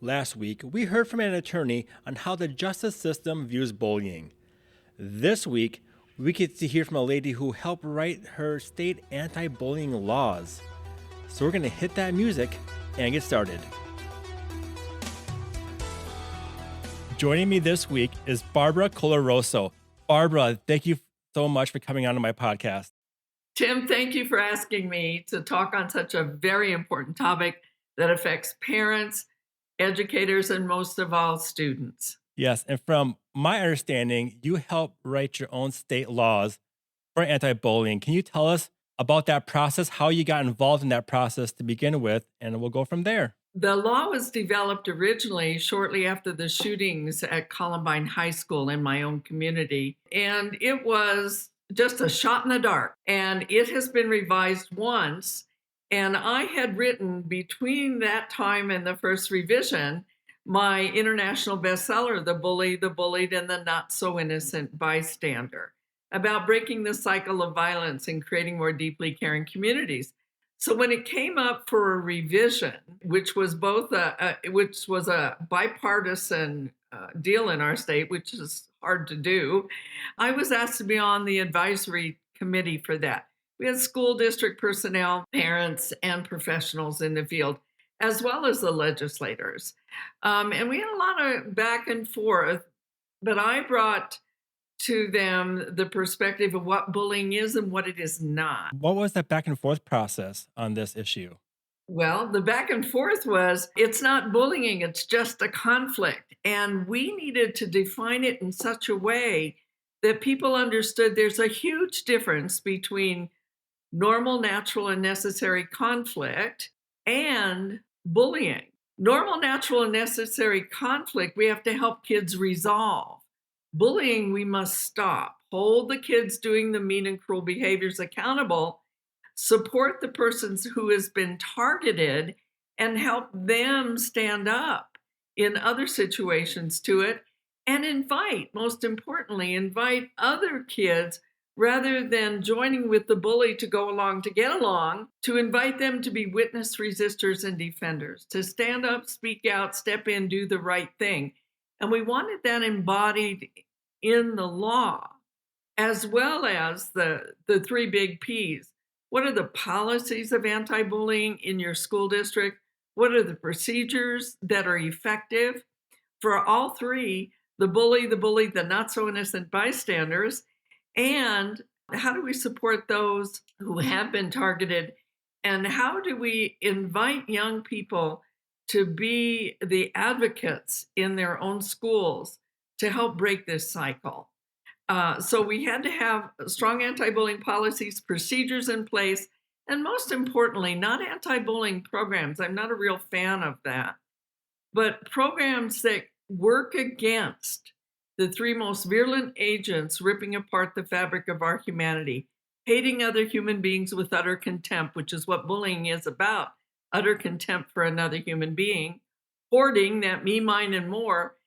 Last week, we heard from an attorney on how the justice system views bullying. This week, we get to hear from a lady who helped write her state anti-bullying laws. So we're going to hit that music and get started. Joining me this week is Barbara Coloroso. Barbara, thank you so much for coming on to my podcast. Tim, thank you for asking me to talk on such a very important topic that affects parents, educators, and most of all, students. Yes, and from my understanding, you help write your own state laws for anti-bullying. Can you tell us about that process, how you got involved in that process to begin with, and we'll go from there. The law was developed originally shortly after the shootings at Columbine High School in my own community, and it was just a shot in the dark. And it has been revised once, and I had written between that time and the first revision my international bestseller, The Bully, the Bullied, and the Not So Innocent Bystander, about breaking the cycle of violence and creating more deeply caring communities. So when it came up for a revision, which was a bipartisan deal in our state, which is hard to do, I was asked to be on the advisory committee for that. We had school district personnel, parents, and professionals in the field, as well as the legislators. And we had a lot of back and forth, but I brought to them the perspective of what bullying is and what it is not. What was that back and forth process on this issue? Well, the back and forth was it's not bullying, it's just a conflict. And we needed to define it in such a way that people understood there's a huge difference between normal, natural, and necessary conflict and bullying. Normal, natural, and necessary conflict, we have to help kids resolve. Bullying, we must stop. Hold the kids doing the mean and cruel behaviors accountable, support the persons who has been targeted, and help them stand up in other situations to it, and most importantly, invite other kids rather than joining with the bully to go along to get along, to invite them to be witness resistors and defenders, to stand up, speak out, step in, do the right thing. And we wanted that embodied in the law, as well as the three big Ps. What are the policies of anti-bullying in your school district? What are the procedures that are effective? For all three, the bully, the bullied, the not so innocent bystanders, and how do we support those who have been targeted? And how do we invite young people to be the advocates in their own schools to help break this cycle? So we had to have strong anti-bullying policies, procedures in place, and most importantly, not anti-bullying programs. I'm not a real fan of that, but programs that work against the three most virulent agents ripping apart the fabric of our humanity: hating other human beings with utter contempt, which is what bullying is about, utter contempt for another human being; hoarding, that me, mine, and more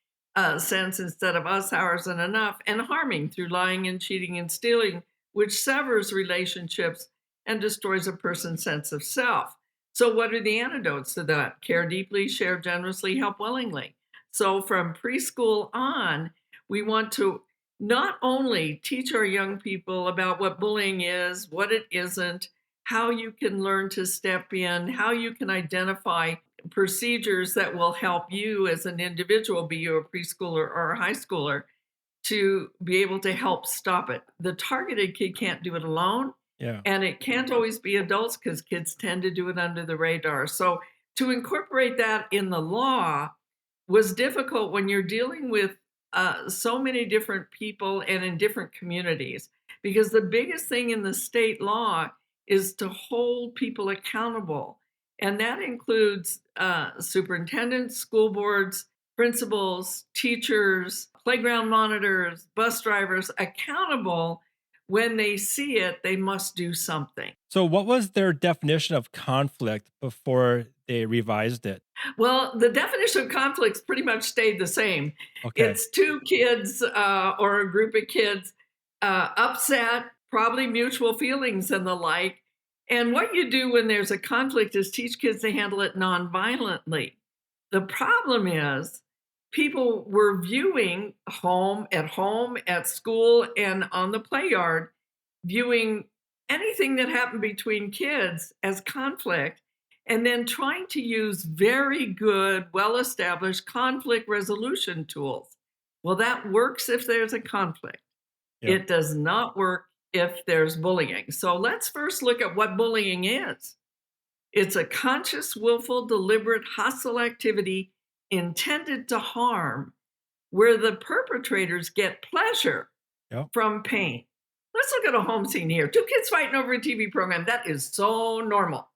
sense instead of us, ours, and enough; and harming through lying and cheating and stealing, which severs relationships and destroys a person's sense of self. So what are the antidotes to that? Care deeply, share generously, help willingly. So from preschool on, we want to not only teach our young people about what bullying is, what it isn't, how you can learn to step in, how you can identify procedures that will help you as an individual, be you a preschooler or a high schooler, to be able to help stop it. The targeted kid can't do it alone. Yeah. And it can't always be adults because kids tend to do it under the radar. So to incorporate that in the law was difficult when you're dealing with so many different people and in different communities, because the biggest thing in the state law is to hold people accountable. And that includes superintendents, school boards, principals, teachers, playground monitors, bus drivers accountable. When they see it, they must do something. So what was their definition of conflict before they revised it? Well, the definition of conflicts pretty much stayed the same. Okay. It's two kids or a group of kids upset, probably mutual feelings and the like. And what you do when there's a conflict is teach kids to handle it nonviolently. The problem is people were viewing home, at school, and on the play yard, viewing anything that happened between kids as conflict, and then trying to use very good, well established conflict resolution tools. Well, that works if there's a conflict. Yeah. It does not work if there's bullying. So let's first look at what bullying is. It's a conscious, willful, deliberate, hostile activity intended to harm, where the perpetrators get pleasure Yep. from pain. Let's look at a home scene here. Two kids fighting over a TV program. That is so normal.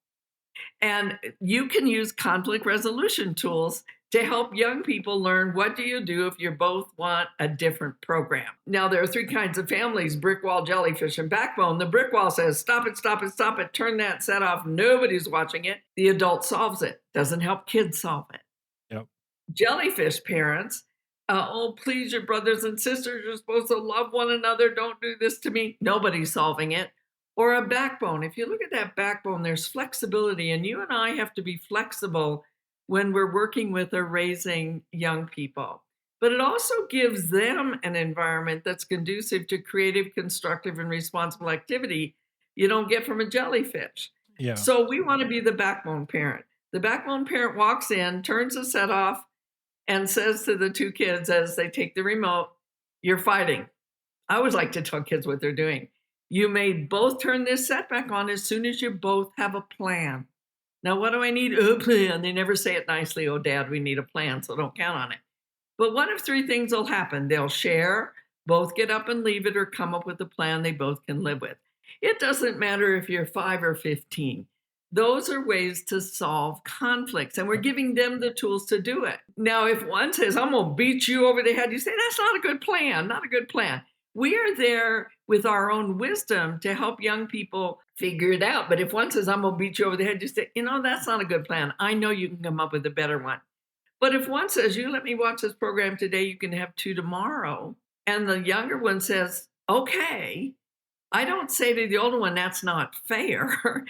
And you can use conflict resolution tools to help young people learn what do you do if you both want a different program. Now, there are three kinds of families: brick wall, jellyfish, and backbone. The brick wall says, stop it, stop it, stop it, turn that set off. Nobody's watching it. The adult solves it. Doesn't help kids solve it. Yep. Jellyfish parents, oh, please, your brothers and sisters, you're supposed to love one another. Don't do this to me. Nobody's solving it. Or a backbone. If you look at that backbone, there's flexibility, and you and I have to be flexible when we're working with or raising young people. But it also gives them an environment that's conducive to creative, constructive, and responsible activity you don't get from a jellyfish. Yeah. So we want to be the backbone parent. The backbone parent walks in, turns the set off, and says to the two kids as they take the remote, you're fighting. I always like to tell kids what they're doing. You may both turn this set back on as soon as you both have a plan. Now, what do I need? A plan. They never say it nicely. Oh, Dad, we need a plan, so don't count on it. But one of three things will happen. They'll share, both get up and leave it, or come up with a plan they both can live with. It doesn't matter if you're 5 or 15. Those are ways to solve conflicts, and we're giving them the tools to do it. Now, if one says, I'm going to beat you over the head, you say, that's not a good plan, not a good plan. We are there with our own wisdom to help young people figure it out. But if one says, I'm going to beat you over the head, you say, that's not a good plan. I know you can come up with a better one. But if one says, you let me watch this program today, you can have 2 tomorrow, and the younger one says, okay, I don't say to the older one, that's not fair,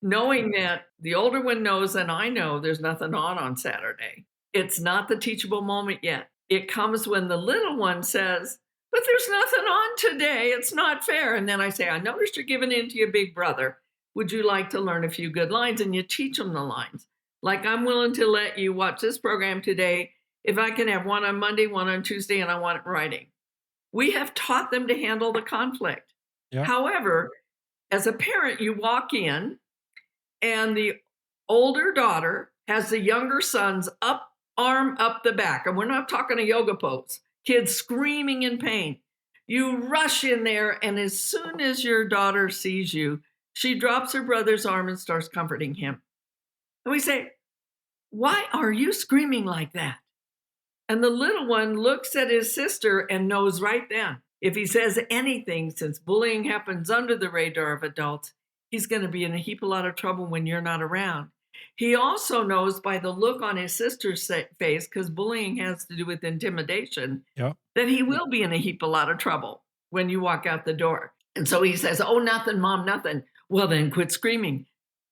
knowing that the older one knows and I know there's nothing on Saturday. It's not the teachable moment yet. It comes when the little one says, but there's nothing on today. It's not fair. And then I say, I noticed you're giving in to your big brother. Would you like to learn a few good lines? And you teach them the lines. Like, I'm willing to let you watch this program today if I can have one on Monday, one on Tuesday, and I want it in writing. We have taught them to handle the conflict. Yeah. However, as a parent, you walk in and the older daughter has the younger son's arm up the back. And we're not talking a yoga pose. Kids screaming in pain. You rush in there, and as soon as your daughter sees you, she drops her brother's arm and starts comforting him. And we say, why are you screaming like that? And the little one looks at his sister and knows right then, if he says anything, since bullying happens under the radar of adults, he's going to be in a heap of lot of trouble when you're not around. He also knows by the look on his sister's face, because bullying has to do with intimidation, Yep. that he will be in a heap of lot of trouble when you walk out the door. And so he says, oh, nothing, Mom, nothing. Well, then quit screaming.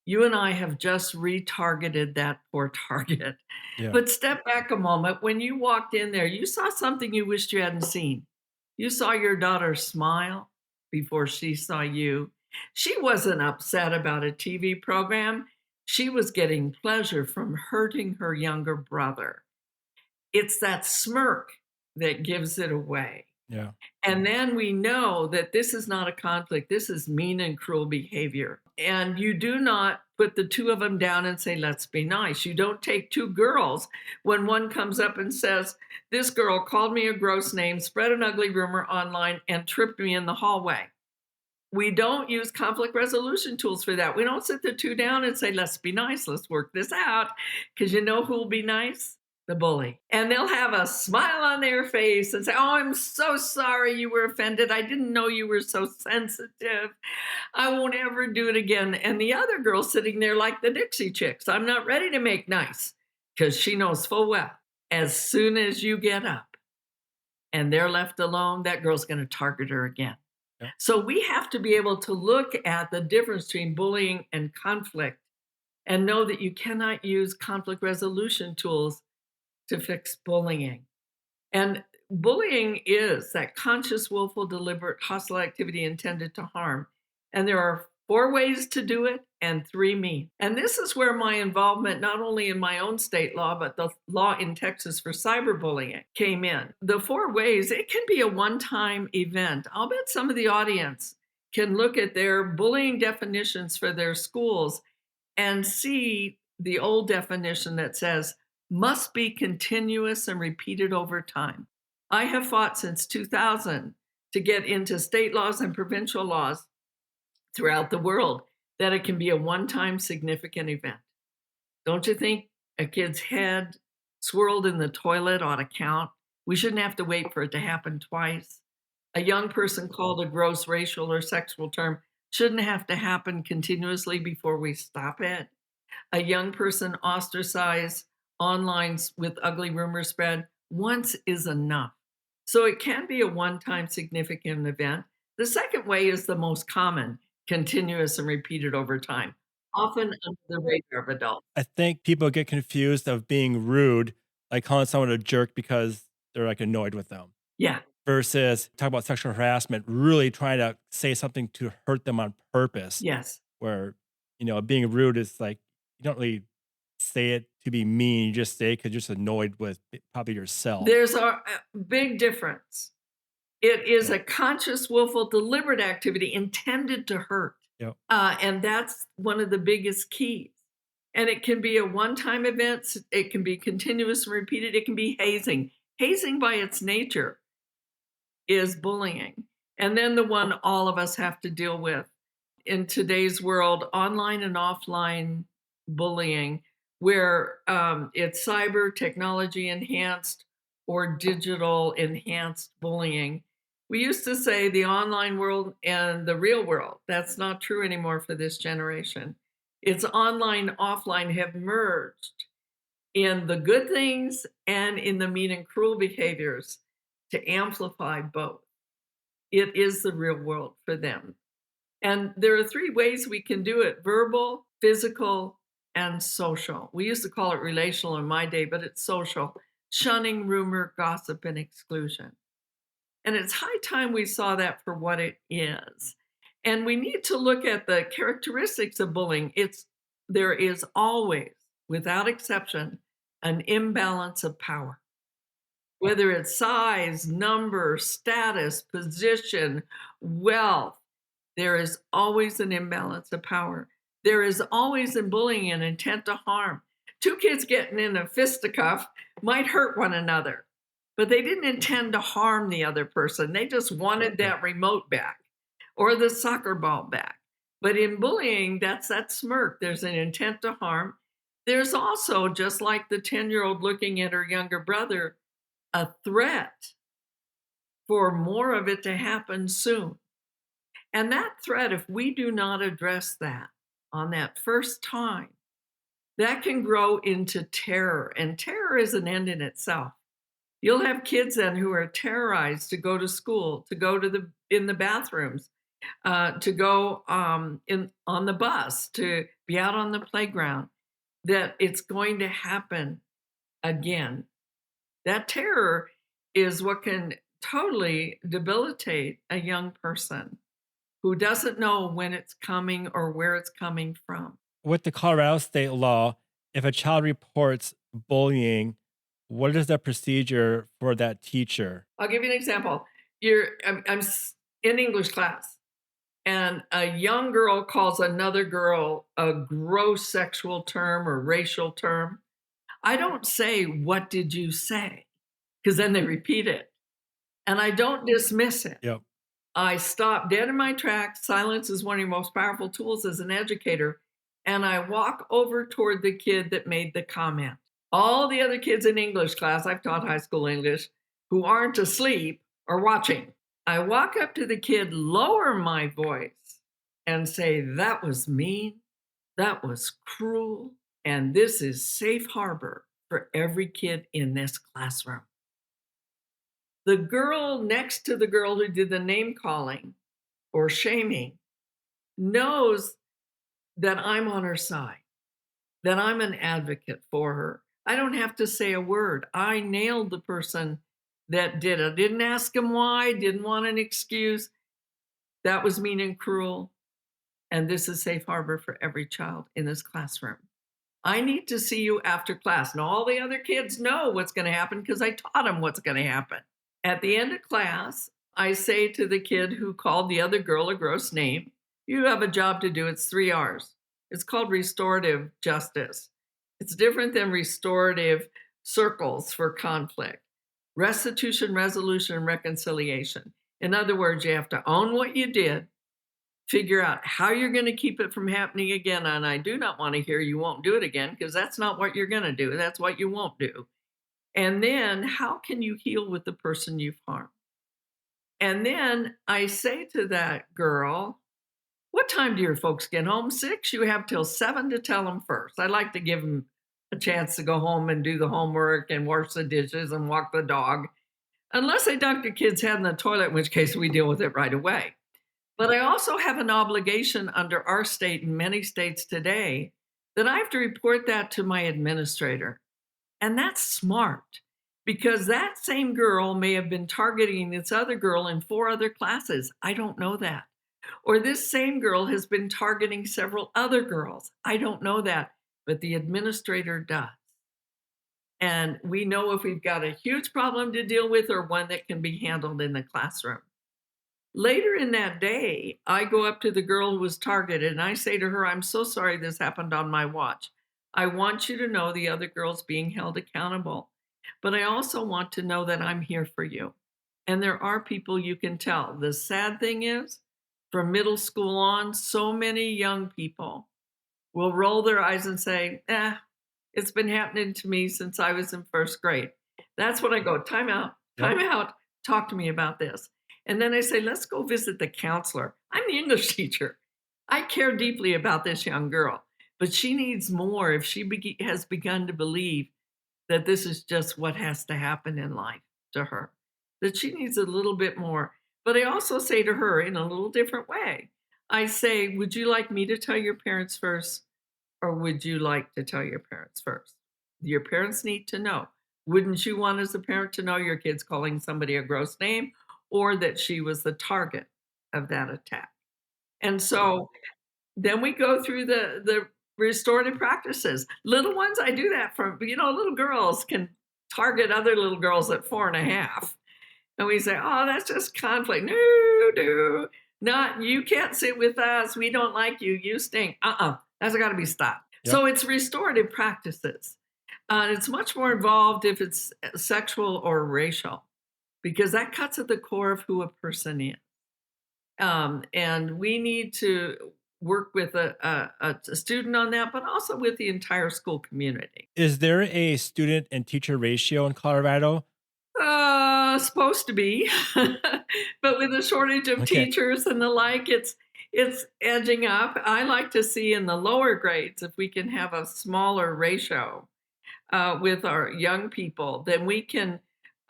You and I have just retargeted that poor target. Yeah. But step back a moment. When you walked in there, you saw something you wished you hadn't seen. You saw your daughter smile before she saw you. She wasn't upset about a TV program. She was getting pleasure from hurting her younger brother. It's that smirk that gives it away. Yeah. And then we know that this is not a conflict. This is mean and cruel behavior. And you do not put the two of them down and say, let's be nice. You don't take two girls when one comes up and says, this girl called me a gross name, spread an ugly rumor online, and tripped me in the hallway. We don't use conflict resolution tools for that. We don't sit the two down and say, let's be nice. Let's work this out. Because you know who will be nice? The bully. And they'll have a smile on their face and say, oh, I'm so sorry you were offended. I didn't know you were so sensitive. I won't ever do it again. And the other girl sitting there like the Dixie Chicks, I'm not ready to make nice, because she knows full well, as soon as you get up and they're left alone, that girl's going to target her again. Yeah. So we have to be able to look at the difference between bullying and conflict and know that you cannot use conflict resolution tools to fix bullying. And bullying is that conscious, willful, deliberate, hostile activity intended to harm. And there are 4 ways to do it and 3 means. And this is where my involvement, not only in my own state law, but the law in Texas for cyberbullying came in. The 4 ways, it can be a one-time event. I'll bet some of the audience can look at their bullying definitions for their schools and see the old definition that says must be continuous and repeated over time. I have fought since 2000 to get into state laws and provincial laws throughout the world that it can be a one-time significant event. Don't you think a kid's head swirled in the toilet ought to count? We shouldn't have to wait for it to happen twice. A young person called a gross racial or sexual term shouldn't have to happen continuously before we stop it. A young person ostracized online with ugly rumors spread once is enough. So it can be a one-time significant event. The second way is the most common, continuous and repeated over time, often under the radar of adults. I think people get confused of being rude, like calling someone a jerk because they're like annoyed with them, Yeah, versus talk about sexual harassment, really trying to say something to hurt them on purpose. yes. Where, being rude is like, you don't really say it to be mean. You just say it because you're just annoyed with probably yourself. There's a big difference. It is Yeah. a conscious, willful, deliberate activity intended to hurt. Yep. And that's one of the biggest keys. And it can be a one-time event. It can be continuous and repeated. It can be hazing. Hazing by its nature is bullying. And then the one all of us have to deal with in today's world, online and offline bullying, where it's cyber technology enhanced or digital enhanced bullying. We used to say the online world and the real world. That's not true anymore for this generation. It's online, offline have merged in the good things and in the mean and cruel behaviors to amplify both. It is the real world for them. And there are 3 ways we can do it: verbal, physical, and social. We used to call it relational in my day, but it's social. Shunning, rumor, gossip, and exclusion. And it's high time we saw that for what it is. And we need to look at the characteristics of bullying. There is always, without exception, an imbalance of power. Whether it's size, number, status, position, wealth, there is always an imbalance of power. There is always in bullying an intent to harm. 2 kids getting in a fisticuff might hurt one another, but they didn't intend to harm the other person. They just wanted that remote back or the soccer ball back. But in bullying, that's that smirk. There's an intent to harm. There's also, just like the 10-year-old looking at her younger brother, a threat for more of it to happen soon. And that threat, if we do not address that on that first time, that can grow into terror. And terror is an end in itself. You'll have kids then who are terrorized to go to school, to go to in the bathrooms, to go on the bus, to be out on the playground, that it's going to happen again. That terror is what can totally debilitate a young person who doesn't know when it's coming or where it's coming from. With the Colorado state law, if a child reports bullying, what is the procedure for that teacher? I'll give you an example. I'm in English class, and a young girl calls another girl a gross sexual term or racial term. I don't say, "What did you say?" Because then they repeat it. And I don't dismiss it. Yep. I stop dead in my tracks. Silence is one of your most powerful tools as an educator. And I walk over toward the kid that made the comment. All the other kids in English class, I've taught high school English, who aren't asleep are watching. I walk up to the kid, lower my voice, and say, "That was mean. That was cruel. And this is safe harbor for every kid in this classroom." The girl next to the girl who did the name calling or shaming knows that I'm on her side, that I'm an advocate for her. I don't have to say a word. I nailed the person that did it. Didn't ask him why, didn't want an excuse. That was mean and cruel. And this is safe harbor for every child in this classroom. I need to see you after class. And all the other kids know what's going to happen because I taught them what's going to happen. At the end of class, I say to the kid who called the other girl a gross name, you have a job to do. It's 3 R's. It's called restorative justice. It's different than restorative circles for conflict. Restitution, resolution, and reconciliation. In other words, you have to own what you did, figure out how you're going to keep it from happening again. And I do not want to hear you won't do it again, because that's not what you're going to do. That's what you won't do. And then how can you heal with the person you've harmed? And then I say to that girl, what time do your folks get home? 6? You have till 7 to tell them first. I like to give them a chance to go home and do the homework and wash the dishes and walk the dog. Unless they dunk the kid's head in the toilet, in which case we deal with it right away. But I also have an obligation under our state and many states today that I have to report that to my administrator. And that's smart, because that same girl may have been targeting this other girl in 4 other classes. I don't know that. Or this same girl has been targeting several other girls. I don't know that, but the administrator does. And we know if we've got a huge problem to deal with or one that can be handled in the classroom. Later in that day, I go up to the girl who was targeted and I say to her, I'm so sorry this happened on my watch. I want you to know the other girl's being held accountable, but I also want to know that I'm here for you. And there are people you can tell. The sad thing is, from middle school on, so many young people will roll their eyes and say, it's been happening to me since I was in first grade. That's when I go, time out, talk to me about this. And then I say, let's go visit the counselor. I'm the English teacher. I care deeply about this young girl, but she needs more if she has begun to believe that this is just what has to happen in life to her, that she needs a little bit more. But I also say to her in a little different way, I say, would you like me to tell your parents first, or would you like to tell your parents first? Your parents need to know. Wouldn't you want as a parent to know your kid's calling somebody a gross name, or that she was the target of that attack? And so then we go through the restorative practices. Little ones, I do that for, little girls can target other little girls at 4.5. And we say, oh, that's just conflict. No, not, you can't sit with us. We don't like you. You stink. That's got to be stopped. Yep. So it's restorative practices. It's much more involved if it's sexual or racial, because that cuts at the core of who a person is. And we need to work with a student on that, but also with the entire school community. Is there a student and teacher ratio in Colorado? Supposed to be, but with a shortage of teachers and the like, it's edging up. I like to see in the lower grades, if we can have a smaller ratio with our young people, then we can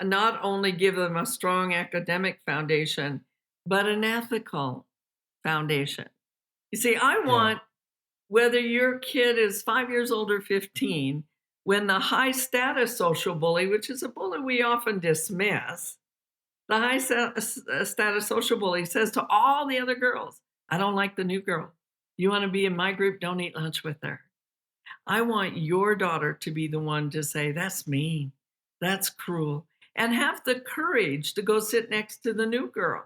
not only give them a strong academic foundation, but an ethical foundation. You see, I want, whether your kid is 5 years old or 15, when the high status social bully, which is a bully we often dismiss, the high status social bully says to all the other girls, I don't like the new girl. You want to be in my group? Don't eat lunch with her. I want your daughter to be the one to say, that's mean, that's cruel, and have the courage to go sit next to the new girl,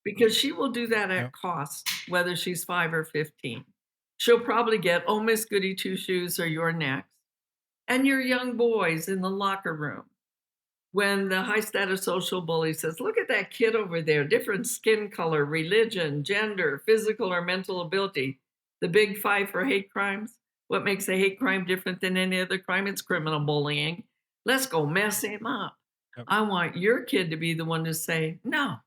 because she will do that at cost, whether she's 5 or 15. She'll probably get, oh, Miss Goody Two Shoes, or you're next. And your young boys in the locker room, when the high status social bully says, look at that kid over there, different skin color, religion, gender, physical or mental ability, the big 5 for hate crimes. What makes a hate crime different than any other crime? It's criminal bullying. Let's go mess him up. Yep. I want your kid to be the one to say, no,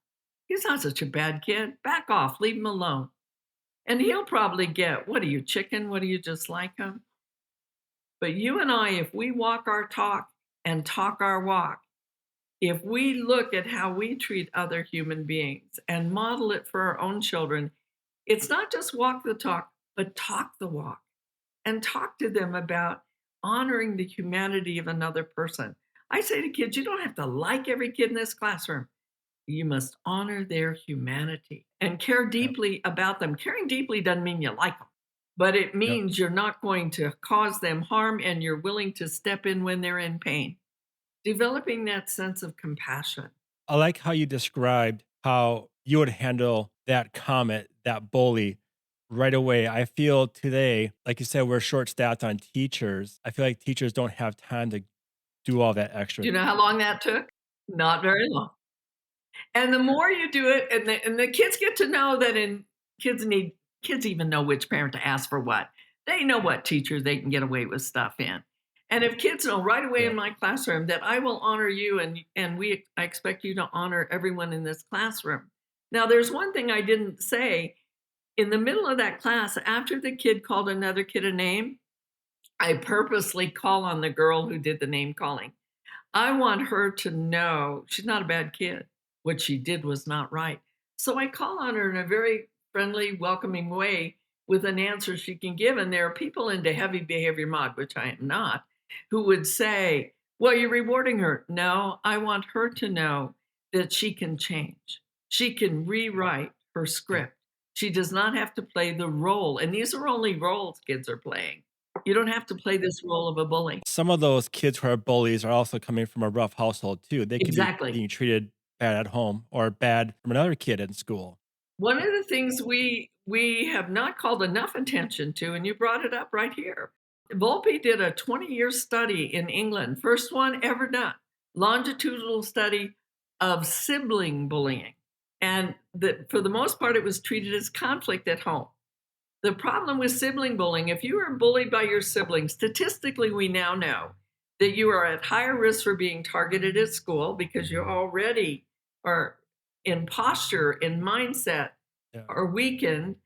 he's not such a bad kid. Back off, leave him alone. And he'll probably get, what are you, chicken? What, are you just like him? But you and I, if we walk our talk and talk our walk, if we look at how we treat other human beings and model it for our own children, it's not just walk the talk, but talk the walk, and talk to them about honoring the humanity of another person. I say to kids, you don't have to like every kid in this classroom. You must honor their humanity and care Yep. deeply about them. Caring deeply doesn't mean you like them, but it Yep. means you're not going to cause them harm and you're willing to step in when they're in pain. Developing that sense of compassion. I like how you described how you would handle that comment, that bully right away. I feel today, like you said, we're short staffed on teachers. I feel like teachers don't have time to do all that extra. Do you know how long that took? Not very long. And the more you do it, and the kids get to know that kids even know which parent to ask for what. They know what teacher they can get away with stuff in. And if kids know right away Yeah. in my classroom that I will honor you I expect you to honor everyone in this classroom. Now there's one thing I didn't say. In the middle of that class, after the kid called another kid a name, I purposely call on the girl who did the name calling. I want her to know she's not a bad kid. What she did was not right. So I call on her in a very friendly, welcoming way with an answer she can give. And there are people into heavy behavior mod, which I am not, who would say, well, you're rewarding her. No, I want her to know that she can change. She can rewrite her Yeah. script. She does not have to play the role. And these are only roles kids are playing. You don't have to play this role of a bully. Some of those kids who are bullies are also coming from a rough household too. They could be Exactly. being treated bad at home or bad from another kid in school. One of the things we have not called enough attention to, and you brought it up right here. Volpe did a 20-year study in England, first one ever done, longitudinal study of sibling bullying. And for the most part, it was treated as conflict at home. The problem with sibling bullying, if you are bullied by your siblings, statistically, we now know that you are at higher risk for being targeted at school because you already are in posture, in mindset, Yeah. are weakened.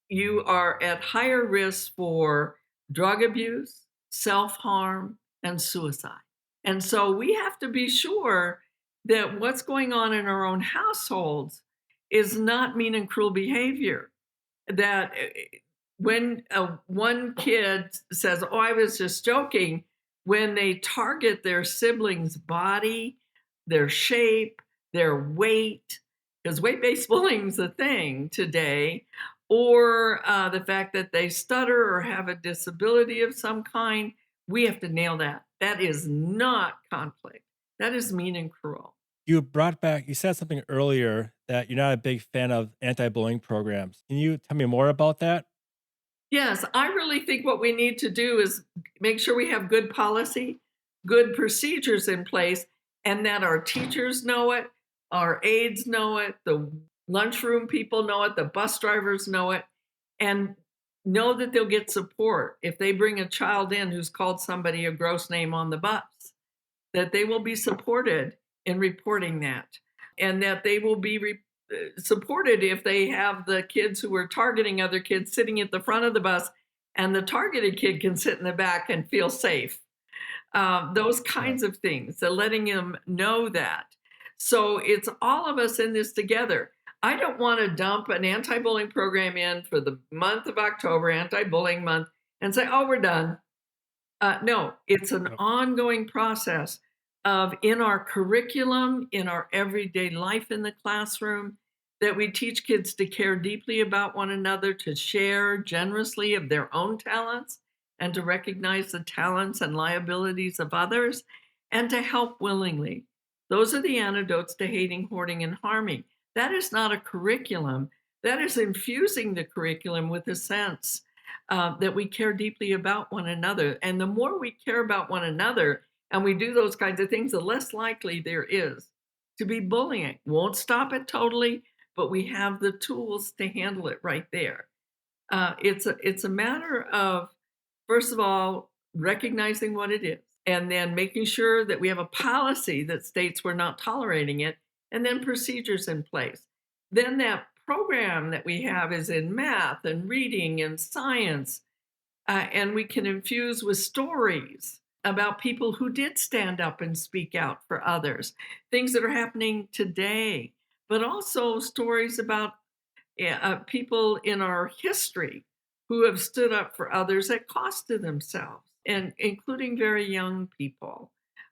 You are at higher risk for drug abuse, self harm, and suicide. And so we have to be sure that what's going on in our own households is not mean and cruel behavior. That when one kid says, "Oh, I was just joking," when they target their sibling's body, their shape, their weight, because weight-based bullying is a thing today, or the fact that they stutter or have a disability of some kind, we have to nail that. That is not conflict. That is mean and cruel. You said something earlier that you're not a big fan of anti bullying programs. Can you tell me more about that? Yes, I really think what we need to do is make sure we have good policy, good procedures in place, and that our teachers know it, our aides know it, the lunchroom people know it, the bus drivers know it, and know that they'll get support if they bring a child in who's called somebody a gross name on the bus, that they will be supported in reporting that, and that they will be supported if they have the kids who are targeting other kids sitting at the front of the bus and the targeted kid can sit in the back and feel safe. Those Yeah. kinds of things, so letting them know that. So it's all of us in this together. I don't want to dump an anti bullying program in for the month of October, anti bullying month, and say, oh, we're done. No, it's an Yep. ongoing process of in our curriculum, in our everyday life in the classroom, that we teach kids to care deeply about one another, to share generously of their own talents, and to recognize the talents and liabilities of others, and to help willingly. Those are the antidotes to hating, hoarding, and harming. That is not a curriculum. That is infusing the curriculum with a sense that we care deeply about one another. And the more we care about one another and we do those kinds of things, the less likely there is to be bullying. Won't stop it totally, but we have the tools to handle it right there. It's a matter of, first of all, recognizing what it is, and then making sure that we have a policy that states we're not tolerating it, and then procedures in place. Then that program that we have is in math and reading and science, and we can infuse with stories about people who did stand up and speak out for others, things that are happening today, but also stories about people in our history who have stood up for others at cost to themselves. and including very young people.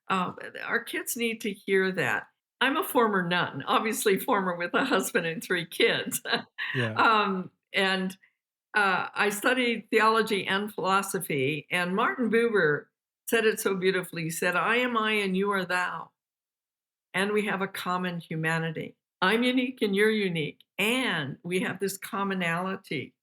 Uh, our kids need to hear that. I'm a former nun, obviously former with a husband and 3 kids. Yeah. And I studied theology and philosophy, and Martin Buber said it so beautifully. He said, I am I and you are thou, and we have a common humanity. I'm unique and you're unique, and we have this commonality.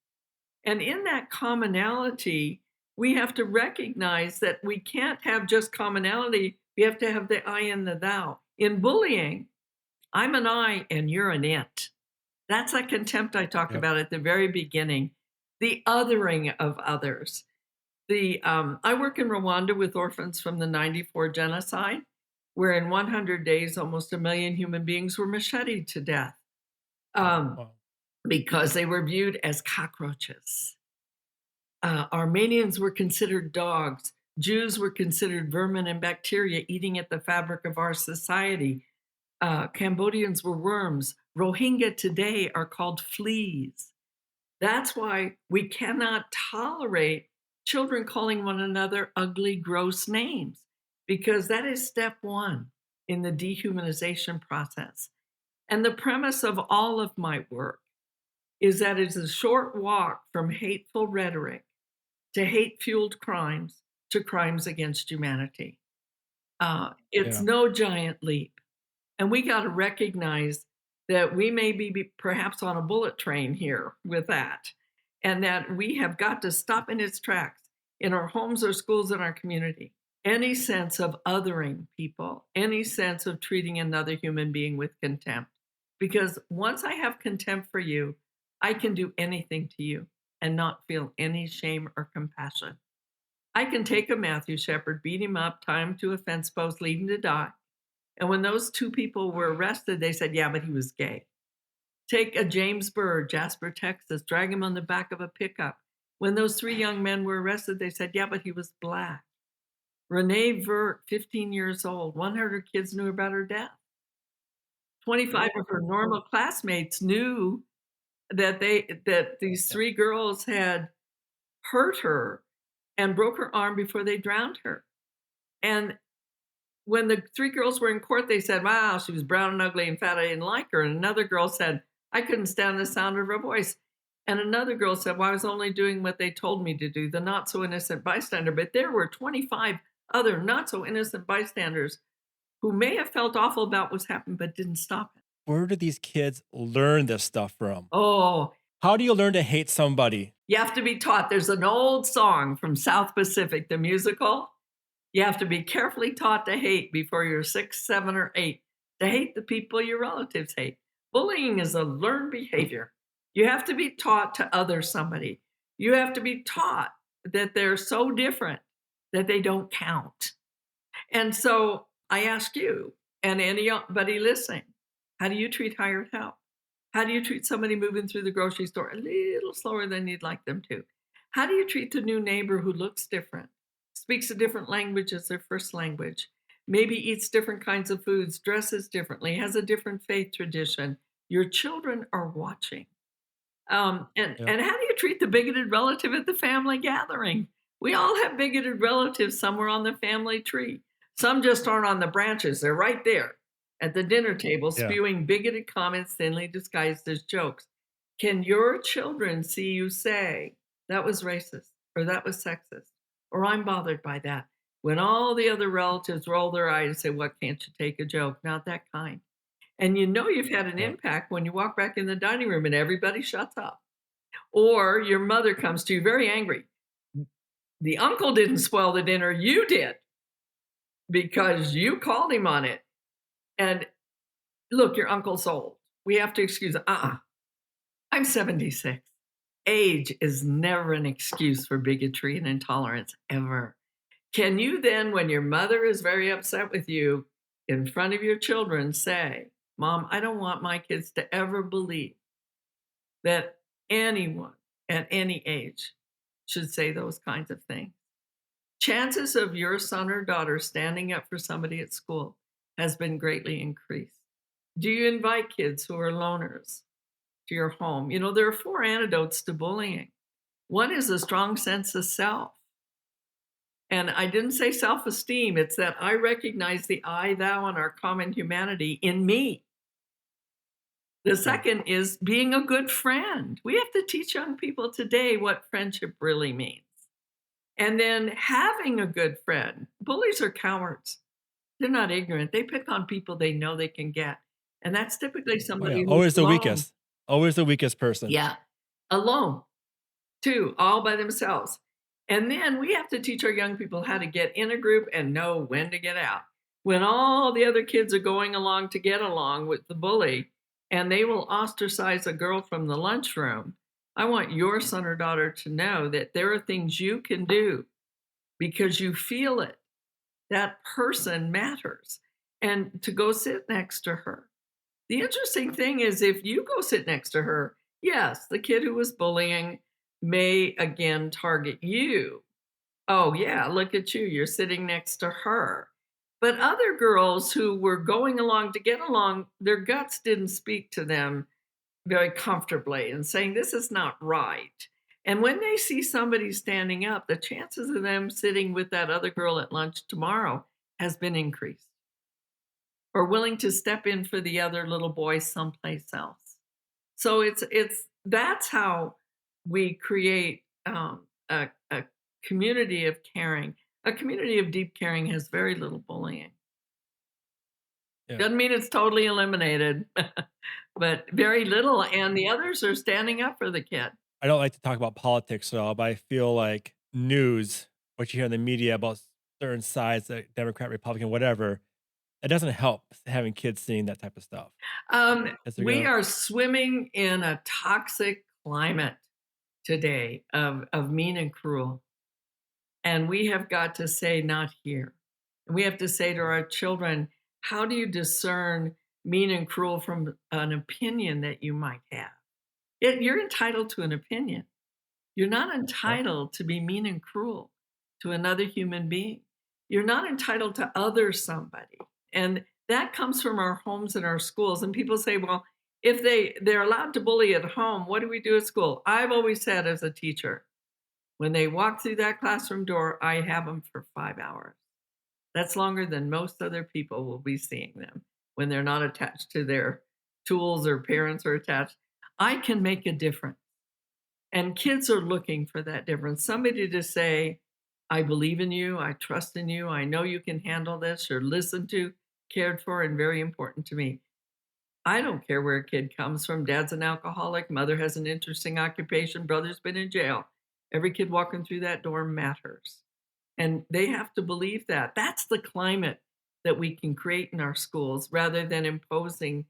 And in that commonality, we have to recognize that we can't have just commonality. We have to have the I and the thou. In bullying, I'm an I and you're an it. That's that contempt I talked Yep. about at the very beginning, the othering of others. I work in Rwanda with orphans from the '94 genocide, where in 100 days, almost 1 million human beings were macheted to death um, Wow. because they were viewed as cockroaches. Armenians were considered dogs. Jews were considered vermin and bacteria eating at the fabric of our society. Cambodians were worms. Rohingya today are called fleas. That's why we cannot tolerate children calling one another ugly, gross names, because that is step one in the dehumanization process. And the premise of all of my work is that it's a short walk from hateful rhetoric to hate fueled crimes to crimes against humanity. It's Yeah. no giant leap. And we got to recognize that we may be perhaps on a bullet train here with that, and that we have got to stop in its tracks in our homes, our schools, and our community. Any sense of othering people, any sense of treating another human being with contempt. Because once I have contempt for you, I can do anything to you and not feel any shame or compassion. I can take a Matthew shepherd, beat him up, tie him to a fence post, leave him to die. And when those 2 people were arrested, they said, yeah, but he was gay. Take a James Bird, Jasper, Texas, drag him on the back of a pickup. When those 3 young men were arrested, they said, yeah, but he was Black. Renee Vert, 15 years old, 100 kids knew about her death. 25 of her normal classmates knew that these 3 girls had hurt her and broke her arm before they drowned her. And when the 3 girls were in court, they said, wow, she was brown and ugly and fat. I didn't like her. And another girl said, I couldn't stand the sound of her voice. And another girl said, well, I was only doing what they told me to do, the not so innocent bystander. But there were 25 other not so innocent bystanders who may have felt awful about what's happened, but didn't stop it. Where do these kids learn this stuff from? Oh, How do you learn to hate somebody? you have to be taught. There's an old song from South Pacific, the musical. You have to be carefully taught to hate before you're 6, 7, or 8, to hate the people your relatives hate. Bullying is a learned behavior. You have to be taught to other somebody. You have to be taught that they're so different that they don't count. And so I ask you and anybody listening, how do you treat hired help? How do you treat somebody moving through the grocery store a little slower than you'd like them to? How do you treat the new neighbor who looks different, speaks a different language as their first language, maybe eats different kinds of foods, dresses differently, has a different faith tradition? Your children are watching. Yep. And how do you treat the bigoted relative at the family gathering? We all have bigoted relatives somewhere on the family tree. Some just aren't on the branches, they're right there at the dinner table Yeah. spewing bigoted comments thinly disguised as jokes. Can your children see you say, that was racist, or that was sexist, or I'm bothered by that? When all the other relatives roll their eyes and say, what, can't you take a joke? Not that kind. And you know you've had an Yep. impact when you walk back in the dining room and everybody shuts up. Or your mother comes to you very angry. The uncle didn't spoil the dinner, you did, because you called him on it. And look, your uncle's old. We have to excuse him. I'm 76. Age is never an excuse for bigotry and intolerance, ever. Can you then, when your mother is very upset with you, in front of your children, say, Mom, I don't want my kids to ever believe that anyone at any age should say those kinds of things? Chances of your son or daughter standing up for somebody at school has been greatly increased. Do you invite kids who are loners to your home? You know, there are 4 antidotes to bullying. One is a strong sense of self. And I didn't say self-esteem, it's that I recognize the I, thou, and our common humanity in me. The Yeah. second is being a good friend. We have to teach young people today what friendship really means. And then having a good friend. Bullies are cowards. They're not ignorant. They pick on people they know they can get. And that's typically Oh yeah. somebody who's Always the alone. weakest. Always the weakest person. Yeah. Alone, too, all by themselves. And then we have to teach our young people how to get in a group and know when to get out. When all the other kids are going along to get along with the bully and they will ostracize a girl from the lunchroom, I want your son or daughter to know that there are things you can do because you feel it. That person matters. And to go sit next to her. The interesting thing is if you go sit next to her, yes, the kid who was bullying may again target you. Oh, yeah, look at you. You're sitting next to her. But other girls who were going along to get along, their guts didn't speak to them very comfortably and saying, this is not right. And when they see somebody standing up, the chances of them sitting with that other girl at lunch tomorrow has been increased or willing to step in for the other little boy someplace else. So it's that's how we create a community of caring. A community of deep caring has very little bullying. Yeah. Doesn't mean it's totally eliminated, but very little. And the others are standing up for the kid. I don't like to talk about politics at all, but I feel like news, what you hear in the media about certain sides, like Democrat, Republican, whatever, it doesn't help having kids seeing that type of stuff. Because they're We gonna are swimming in a toxic climate today of mean and cruel. And we have got to say, not here. And we have to say to our children, how do you discern mean and cruel from an opinion that you might have? You're entitled to an opinion. You're not Yep. entitled to be mean and cruel to another human being. You're not entitled to other somebody. And that comes from our homes and our schools. And people say, well, if they're allowed to bully at home, what do we do at school? I've always said as a teacher, when they walk through that classroom door, I have them for 5 hours. That's longer than most other people will be seeing them when they're not attached to their tools or parents are attached. I can make a difference. And kids are looking for that difference. Somebody to say, I believe in you, I trust in you, I know you can handle this, you're listened to, cared for, and very important to me. I don't care where a kid comes from. Dad's an alcoholic, mother has an interesting occupation, brother's been in jail. Every kid walking through that door matters. And they have to believe that. That's the climate that we can create in our schools rather than imposing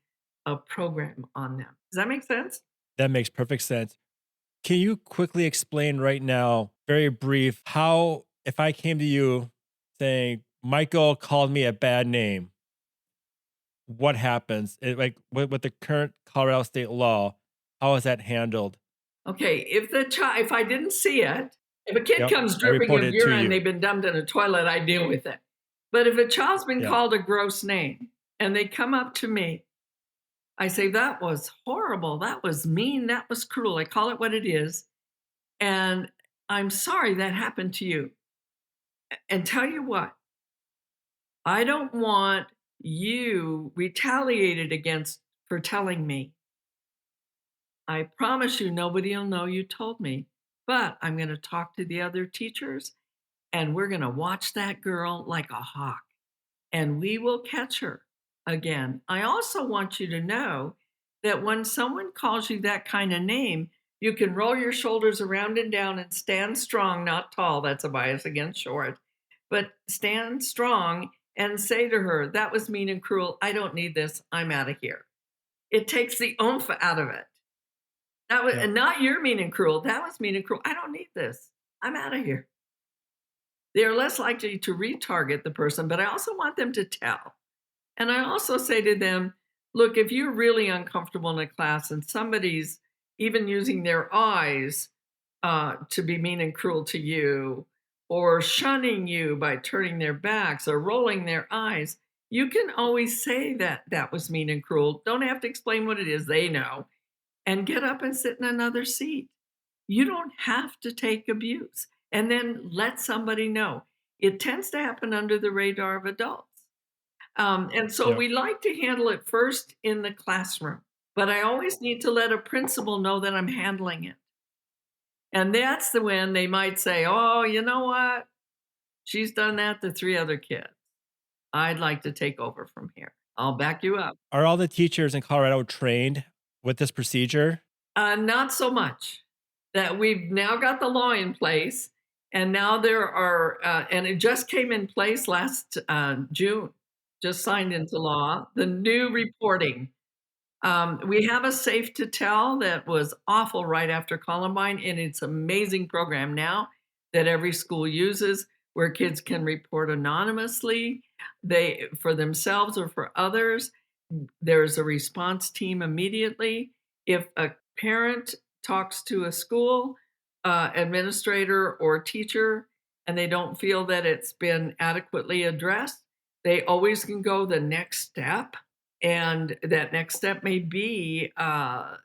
a program on them. Does that make sense? That makes perfect sense. Can you quickly explain right now, very brief, how if I came to you saying Michael called me a bad name, what happens? Like with the current Colorado state law, how is that handled? Okay, if I didn't see it, if a kid Yep, comes I dripping of reported it to urine, you. they've been dumped in a toilet, I deal with it. But if a child's been Yeah, called a gross name and they come up to me, I say, "That was horrible. That was mean. That was cruel." I call it what it is, and I'm sorry that happened to you. And tell you what, I don't want you retaliated against for telling me. I promise you nobody'll know you told me, but I'm gonna talk to the other teachers and we're going to watch that girl like a hawk and we will catch her again. I also want you to know that when someone calls you that kind of name, you can roll your shoulders around and down and stand strong, not tall. That's a bias against short, but stand strong and say to her, that was mean and cruel. I don't need this. I'm out of here. It takes the oomph out of it. That was yep, and not you're mean and cruel. That was mean and cruel. I don't need this. I'm out of here. They are less likely to retarget the person, but I also want them to tell. And I also say to them, look, if you're really uncomfortable in a class and somebody's even using their eyes to be mean and cruel to you, or shunning you by turning their backs or rolling their eyes, you can always say that that was mean and cruel. Don't have to explain what it is, they know, and get up and sit in another seat. You don't have to take abuse. And then let somebody know. It tends to happen under the radar of adults. And so Yep. we like to handle it first in the classroom, but I always need to let a principal know that I'm handling it. And that's the when they might say, "Oh, you know what? She's done that to 3 other kids. I'd like to take over from here. I'll back you up." Are all the teachers in Colorado trained with this procedure? Not so much. That we've now got the law in place, and now there are, and it just came in place last June, just signed into law, the new reporting. We have a Safe to Tell that was awful right after Columbine, and it's an amazing program now that every school uses where kids can report anonymously, they for themselves or for others. There's a response team immediately. If a parent talks to a school administrator or teacher and they don't feel that it's been adequately addressed, they always can go the next step. And that next step may be a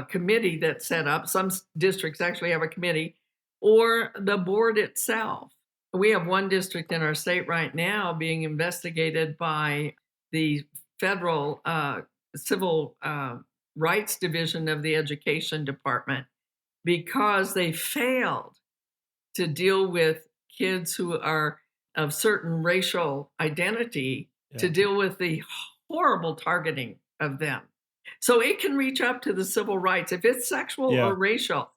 committee that's set up. Some districts actually have a committee or the board itself. We have one district in our state right now being investigated by the federal civil rights division of the education department because they failed to deal with kids who are of certain racial identity, to Yeah. deal with the horrible targeting of them. So it can reach up to the civil rights. If it's sexual or Yeah. racial,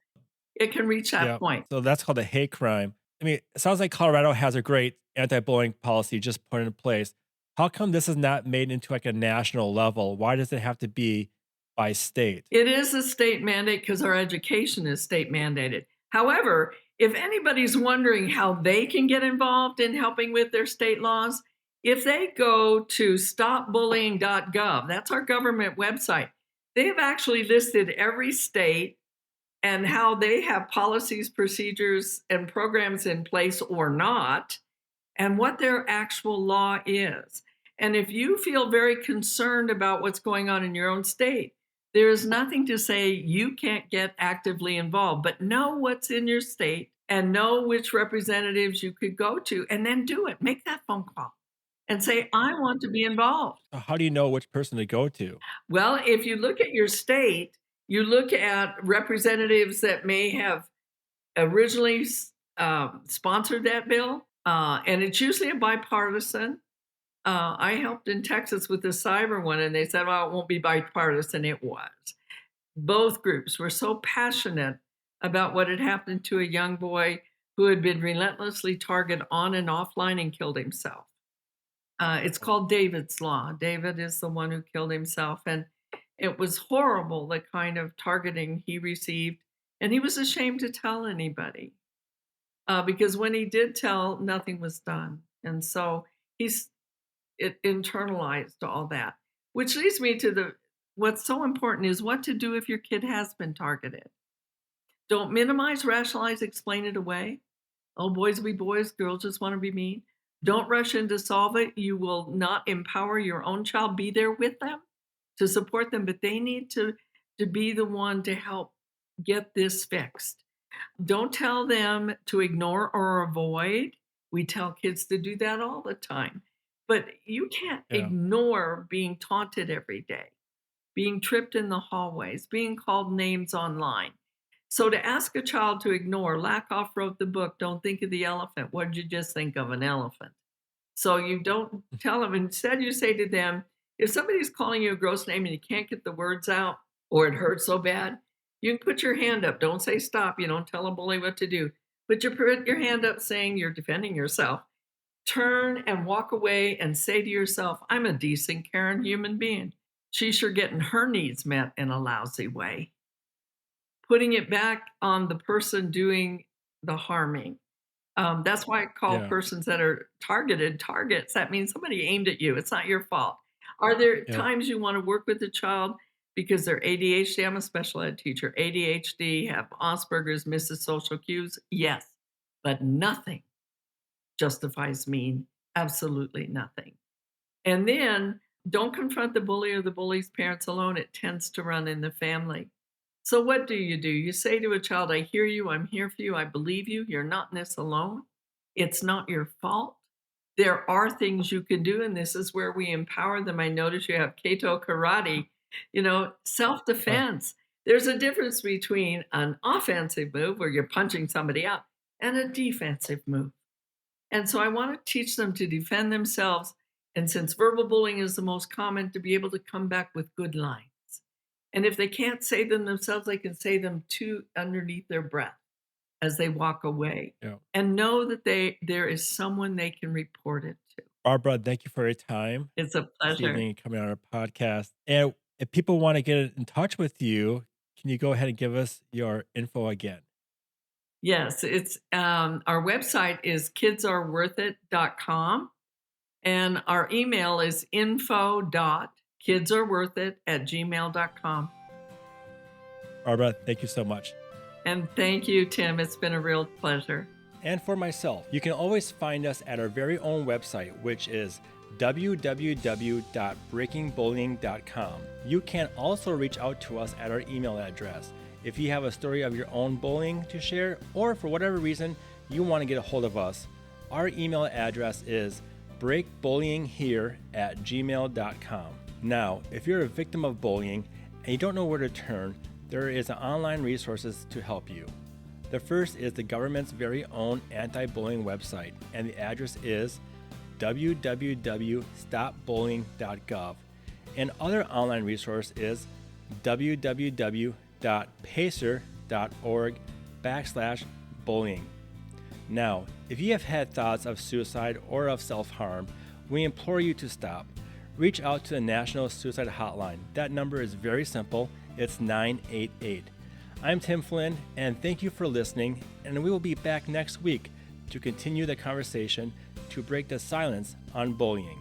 it can reach that Yeah. point. So that's called a hate crime. I mean, it sounds like Colorado has a great anti-bullying policy just put in place. How come this is not made into like a national level? Why does it have to be by state? It is a state mandate because our education is state mandated. However, if anybody's wondering how they can get involved in helping with their state laws, if they go to stopbullying.gov, that's our government website, they have actually listed every state and how they have policies, procedures, and programs in place or not, and what their actual law is. And if you feel very concerned about what's going on in your own state, there is nothing to say you can't get actively involved, but know what's in your state and know which representatives you could go to, and then do it. Make that phone call and say, I want to be involved. So how do you know which person to go to? Well, if you look at your state, you look at representatives that may have originally sponsored that bill, and it's usually a bipartisan. I helped in Texas with the cyber one, and they said, well, it won't be bipartisan. It was. Both groups were so passionate about what had happened to a young boy who had been relentlessly targeted on and offline and killed himself. It's called David's Law. David is the one who killed himself. And it was horrible, the kind of targeting he received. And he was ashamed to tell anybody because when he did tell, nothing was done. And so he's it internalized all that, which leads me to the what's so important is what to do if your kid has been targeted. Don't minimize, rationalize, explain it away. Oh, boys be boys, girls just want to be mean. Don't rush in to solve it. You will not empower your own child. Be there with them to support them, but they need to be the one to help get this fixed. Don't tell them to ignore or avoid. We tell kids to do that all the time. But you can't Yeah. ignore being taunted every day, being tripped in the hallways, being called names online. So to ask a child to ignore, Lakoff wrote the book, Don't Think of the Elephant. What did you just think of? An elephant. So you don't tell them. Instead, you say to them, if somebody's calling you a gross name and you can't get the words out or it hurts so bad, you can put your hand up. Don't say stop. You don't tell a bully what to do. But you put your hand up saying you're defending yourself. Turn and walk away and say to yourself, I'm a decent, caring human being. She's sure getting her needs met in a lousy way. Putting it back on the person doing the harming. That's why I call Yeah. persons that are targeted targets. That means somebody aimed at you. It's not your fault. Are there Yeah. times you want to work with a child because they're ADHD? I'm a special ed teacher. ADHD, have Asperger's, misses social cues? Yes, but nothing justifies mean. Absolutely nothing. And then don't confront the bully or the bully's parents alone. It tends to run in the family. So what do? You say to a child, I hear you, I'm here for you, I believe you, you're not in this alone. It's not your fault. There are things you can do, and this is where we empower them. I notice you have Kato Karate, Uh, self-defense. There's a difference between an offensive move where you're punching somebody out and a defensive move. And so I want to teach them to defend themselves. And since verbal bullying is the most common, to be able to come back with good lines. And if they can't say them themselves, they can say them to underneath their breath as they walk away. yeah. And know that there is someone they can report it to. Barbara, thank you for your time It's a this pleasure. evening coming on our podcast. And if people want to get in touch with you, can you go ahead and give us your info again? Yes, it's our website is KidsAreWorthIt.com, and our email is info.kidsAreWorthIt@gmail.com. Barbara, thank you so much. And thank you, Tim. It's been a real pleasure. And for myself, you can always find us at our very own website, which is www.breakingbullying.com. You can also reach out to us at our email address. If you have a story of your own bullying to share, or for whatever reason you want to get a hold of us, our email address is breakbullyinghere@gmail.com. Now, if you're a victim of bullying and you don't know where to turn, there is online resources to help you. The first is the government's very own anti-bullying website, and the address is www.stopbullying.gov. And other online resource is www.pacer.org/bullying. Now, if you have had thoughts of suicide or of self-harm, we implore you to stop. Reach out to the National Suicide Hotline. That number is very simple. It's 988. I'm Tim Flynn, and thank you for listening, and we will be back next week to continue the conversation to break the silence on bullying.